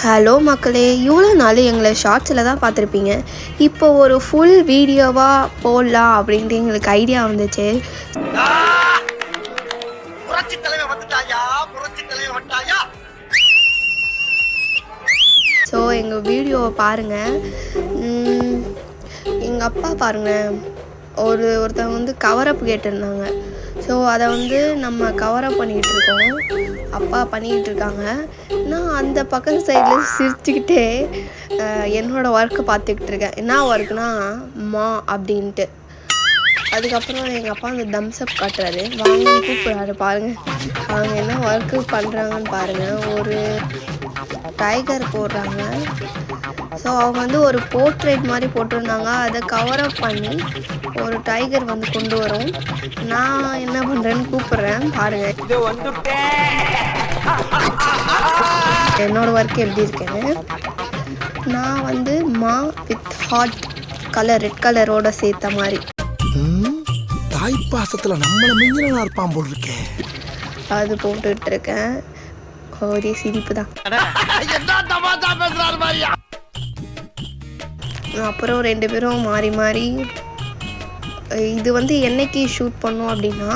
Hello மக்களே, இவ்வளோ நாள் எங்களை ஷார்ட்ஸில் தான் பார்த்துருப்பீங்க. இப்போ ஒரு ஃபுல் வீடியோவாக போடலாம் அப்படின்ட்டு எங்களுக்கு ஐடியா வந்துச்சு. ஸோ எங்கள் வீடியோவை பாருங்கள். எங்கள் அப்பா பாருங்கள், ஒருத்தவங்க வந்து கவரப் கேட்டிருந்தாங்க. ஸோ அதை வந்து நம்ம கவரப் பண்ணிக்கிட்டு இருக்கோம். அப்பா பண்ணிக்கிட்டு இருக்காங்க. நான் அந்த பக்கத்து சைடில் சிரிச்சுக்கிட்டே என்னோடய ஒர்க்கை பார்த்துக்கிட்டு இருக்கேன். என்ன ஒர்க்குனா அப்படின்ட்டு. அதுக்கப்புறம் எங்கள் அப்பா அந்த தம்ஸ்அப் காட்டுறாரு, வாங்க கூப்பிட்றாரு. பாருங்கள் அவங்க என்ன ஒர்க்கு பண்ணுறாங்கன்னு பாருங்கள். ஒரு டைகர் போடுறாங்க. ஸோ அவங்க வந்து ஒரு போர்ட்ரேட் மாதிரி போட்டிருந்தாங்க. அதை கவரப் பண்ணி ஒரு டைகர் வந்து கொண்டு வரும். நான் என்ன பண்ணுறேன்னு கூப்பிட்றேன் பாருங்கள் என்னோட ஒர்க் எப்படி இருக்குன்னு. நான் வந்து வித் ஹாட் கலர், ரெட் கலரோட சேர்த்த மாதிரி தாய்ப்பாசத்தில் நம்மளை மிஞ்சினா இருப்பான் போல் இருக்கேன். அது போட்டுட்டு இருக்கேன். ஒரே சிரிப்பு தான். அப்புறம் 2 பேரும் மாறி மாறி இது வந்து என்னைக்கு ஷூட் பண்ணோம் அப்படின்னா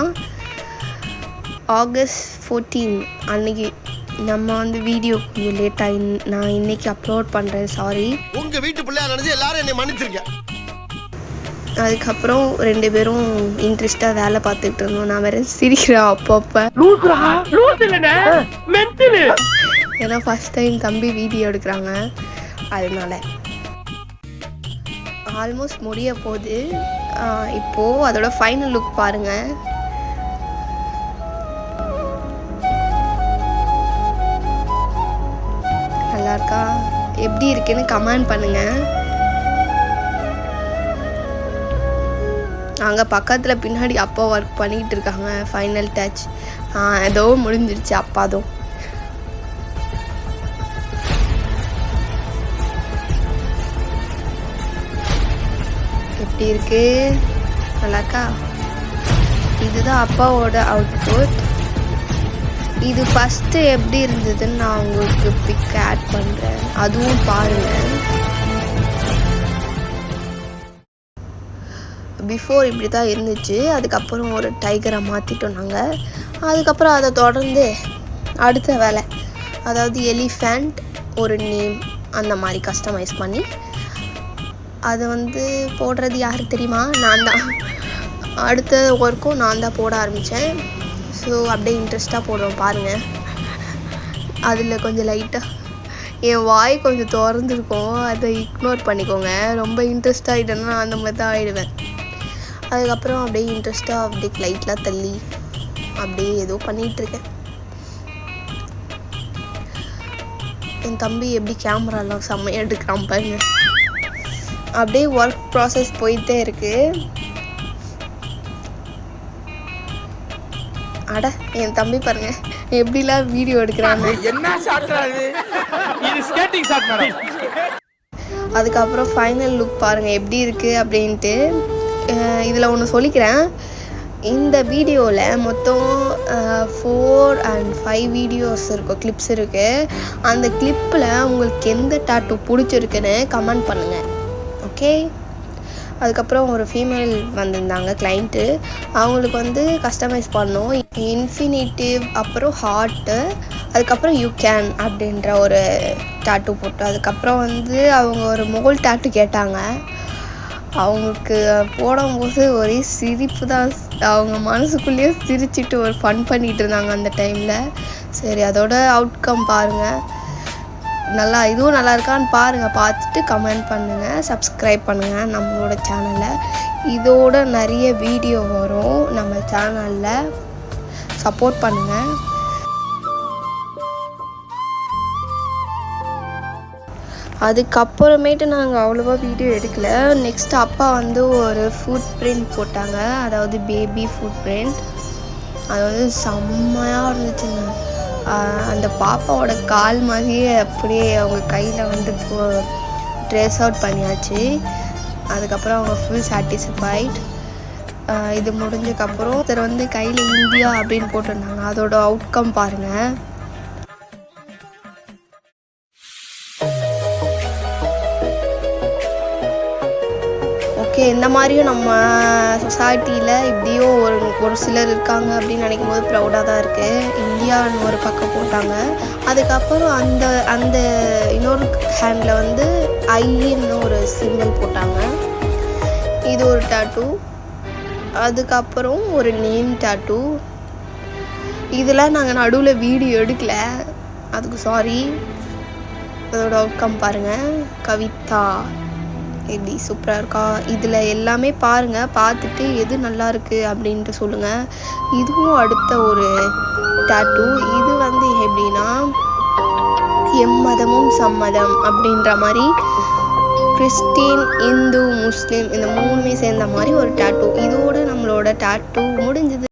August 14 அன்னைக்கு. நம்ம வந்து வீடியோ கொஞ்சம் லேட்டாக நான் இன்னைக்கு அப்லோட் பண்ணுறேன், சாரி. உங்கள் வீட்டு பிள்ளையா நினைச்சு எல்லாரும் என்னை மன்னிச்சிருங்க. அதுக்கப்புறம் 2 பேரும் இன்ட்ரெஸ்டாக வேலை பார்த்துட்டு இருந்தோம். நான் வேற சிரிக்கிறேன் அப்பப்போ. ஏன்னா ஃபஸ்ட் டைம் தம்பி வீடியோ எடுக்கிறாங்க, அதனால. ஆல்மோஸ்ட் முடிய போகுது. இப்போது அதோட ஃபைனல் லுக் பாருங்கள். நல்லா இருக்கா? எப்படி இருக்குன்னு கமெண்ட் பண்ணுங்கள். அங்கே பக்கத்தில் பின்னாடி அப்பா ஒர்க் பண்ணிக்கிட்டு இருக்காங்க. ஃபைனல் டச் ஏதோ முடிஞ்சிருச்சு அப்பாதும். எப்படி இருக்கு? நல்லாக்கா? இதுதான் அப்பாவோட அவுட்புட். இது ஃபஸ்ட்டு எப்படி இருந்ததுன்னு நான் உங்களுக்கு பிக் ஆட் பண்ணுறேன், அதுவும் பாருங்கள். பிஃபோர் இப்படி தான் இருந்துச்சு. அதுக்கப்புறம் ஒரு டைகரை மாற்றிட்டோம் நாங்கள். அதுக்கப்புறம் அதை தொடர்ந்து அடுத்த வேலை, அதாவது எலிஃபண்ட் ஒரு நேம் அந்த மாதிரி கஸ்டமைஸ் பண்ணி அதை வந்து போடுறது யாருக்கு தெரியுமா? நான் தான். அடுத்த ஒர்க்கும் நான் தான் போட ஆரம்பித்தேன். ஸோ அப்படியே இன்ட்ரெஸ்ட்டாக போடுறோம் பாருங்கள். அதில் கொஞ்சம் லைட்டாக என் வாய் கொஞ்சம் திறந்துருக்கும், அதை இக்னோர் பண்ணிக்கோங்க. ரொம்ப இன்ட்ரெஸ்ட் ஆகிட்டேன்னா அந்த மாதிரி தான் ஆகிடுவேன். அதுக்கப்புறம் அப்படியே இன்ட்ரெஸ்ட்டாக அப்படியே லைட்லாம் தள்ளி அப்படியே ஏதோ பண்ணிகிட்ருக்கேன். என் தம்பி எப்படி கேமராலாம் செம்மையாக எடுக்கிறான் பாருங்க. அப்படியே ஒர்க் ப்ராசஸ் போயிட்டே இருக்குது. அட என் தம்பி பாருங்க எப்படிலாம் வீடியோ எடுக்கிறாங்க. அதுக்கப்புறம் ஃபைனல் லுக் பாருங்கள் எப்படி இருக்குது அப்படின்ட்டு. இதில் ஒன்று சொல்லிக்கிறேன். இந்த வீடியோவில் மொத்தம் 4 and 5 வீடியோஸ் இருக்கும், கிளிப்ஸ் இருக்குது. அந்த கிளிப்பில் உங்களுக்கு எந்த டாட்டூ பிடிச்சிருக்குன்னு கமெண்ட் பண்ணுங்கள், ஓகே? அதுக்கப்புறம் ஒரு ஃபீமேல் வந்திருந்தாங்க கிளைண்ட்டு. அவங்களுக்கு வந்து கஸ்டமைஸ் பண்ணோம். இன்ஃபினிட்டிவ், அப்புறம் ஹார்ட்டு, அதுக்கப்புறம் யூ கேன் அப்படின்ற ஒரு டாட்டூ போட்டு. அதுக்கப்புறம் வந்து அவங்க ஒரு மோல் டாட்டூ கேட்டாங்க. அவங்களுக்கு போடும்போது ஒரே சிரிப்பு தான். அவங்க மனசுக்குள்ளேயே சிரிச்சிட்டு ஒரு ஃபன் பண்ணிகிட்டு இருந்தாங்க அந்த டைமில். சரி, அதோட அவுட்கம் பாருங்கள். இதுவும் நல்லா இருக்கான்னு பாருங்கள். பார்த்துட்டு கமெண்ட் பண்ணுங்கள், சப்ஸ்கிரைப் பண்ணுங்கள் நம்மளோட சேனலை. இதோட நிறைய வீடியோ வரும் நம்ம சேனலில், சப்போர்ட் பண்ணுங்கள். அதுக்கப்புறமேட்டு நாங்கள் அவ்வளோவா வீடியோ எடுக்கலை. நெக்ஸ்ட் அப்பா வந்து ஒரு ஃபுட் பிரிண்ட் போட்டாங்க, அதாவது பேபி ஃபுட் பிரிண்ட். அது வந்து செம்மையாக இருந்துச்சுங்க. அந்த பாப்பாவோட கால் மாதிரியே அப்படியே அவங்க கையில் வந்து ட்ரெஸ் அவுட் பண்ணியாச்சு. அதுக்கப்புறம் அவங்க ஃபுல் சாட்டிஸ்ஃபைட். இது முடிஞ்சதுக்கப்புறம் ஒருத்தர் வந்து கையில் இந்தியா அப்படின்னு போட்டிருந்தாங்க. அதோட அவுட்கம் பாருங்கள். ஓகே இந்த மாதிரியும் நம்ம சொசைட்டியில் இப்படியும் ஒரு சிலர் இருக்காங்க அப்படின்னு நினைக்கும் போது ப்ரௌடாக தான் இருக்குது. இந்தியான்னு ஒரு பக்கம் போட்டாங்க. அதுக்கப்புறம் அந்த அந்த இன்னொரு ஹேண்டில் வந்து ஐன்னு ஒரு சிம்பிள் போட்டாங்க. இது ஒரு டாட்டூ. அதுக்கப்புறம் ஒரு நேம் டாட்டூ. இதெல்லாம் நாங்கள் நடுவில் வீடியோ எடுக்கல, அதுக்கு சாரி. அதோட அவுட்கம் பாருங்கள். கவிதா எப்படி சூப்பராக இருக்கா. இதில் எல்லாமே பாருங்கள், பார்த்துட்டு எது நல்லா இருக்குது அப்படின்ட்டு சொல்லுங்கள். இதுவும் அடுத்த ஒரு டாட்டூ. இது வந்து எப்படின்னா எம்மதமும் சம்மதம் அப்படின்ற மாதிரி கிறிஸ்டின், இந்து, முஸ்லீம் இந்த 3மே சேர்ந்த மாதிரி ஒரு டாட்டூ. இதோட நம்மளோட டாட்டூ முடிஞ்சது.